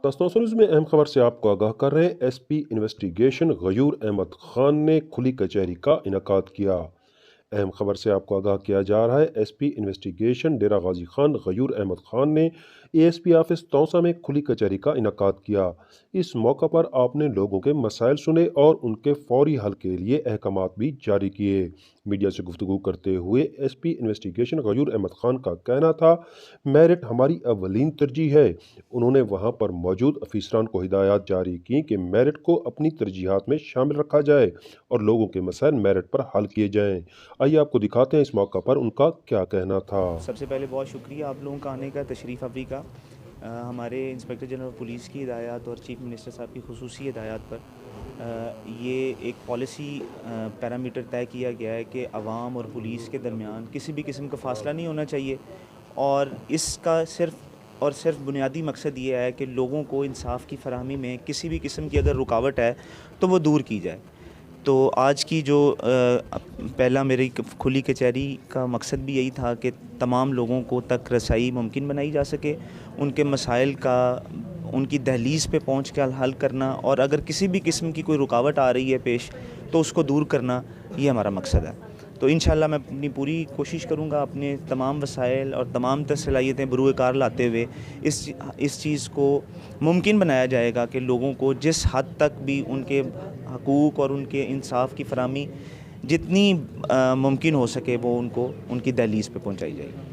दस्तों न्यूज़ में अहम खबर से आपको आगाह कर रहे हैं। एसपी इन्वेस्टिगेशन गयूर अहमद खान ने खुली कचहरी का इनेकाद किया। अहम खबर से आपको आगाह किया जा रहा है। एसपी इन्वेस्टिगेशन डेरा गाजी खान गयूर अहमद खान ने एएसपी ऑफिस तौसा में खुली कचहरी का इनेकाद किया। इस मौका पर आपने लोगों के मसाइल सुने और उनके फौरी हल के लिए अहकामात भी जारी किए। मीडिया से गुफ्तगू करते हुए एसपी इन्वेस्टिगेशन गयूर अहमद खान का कहना था, मेरिट हमारी अवलीन तरजीह है। उन्होंने वहां पर मौजूद अफीसरान को हिदायत जारी की कि मेरिट को अपनी तरजीहात में शामिल रखा जाए और लोगों के मसाइल मेरिट पर हल किए जाएं। आइए आपको दिखाते हैं इस मौका पर उनका क्या कहना था। सबसे पहले बहुत शुक्रिया आप लोगों का आने का, तशरीफ़ अफ्री का। हमारे इंस्पेक्टर जनरल पुलिस की हिदायत और चीफ मिनिस्टर साहब की खुसूसी हिदायत पर ये एक पॉलिसी पैरामीटर तय किया गया है कि आवाम और पुलिस के दरमियान किसी भी किस्म का फासला नहीं होना चाहिए, और इसका सिर्फ बुनियादी मकसद ये है कि लोगों को इंसाफ की फराहमी में किसी भी किस्म की अगर रुकावट है तो वो दूर की जाए। तो आज की जो पहला मेरी खुली कचहरी का मकसद भी यही था कि तमाम लोगों को तक रसाई मुमकिन बनाई जा सके, उनके मसाइल का उनकी दहलीज़ पे पहुंच कर हल करना, और अगर किसी भी किस्म की कोई रुकावट आ रही है पेश तो उसको दूर करना, ये हमारा मकसद है। तो इंशाल्लाह मैं अपनी पूरी कोशिश करूँगा अपने तमाम वसाइल और तमाम सलाहियतें बरूए कार लाते हुए इस चीज़ को मुमकिन बनाया जाएगा कि लोगों को जिस हद तक भी उनके हकूक़ और उनके इंसाफ की फराहमी जितनी मुमकिन हो सके वो उनको उनकी दहलीज़ पे पहुंचाई जाएगी।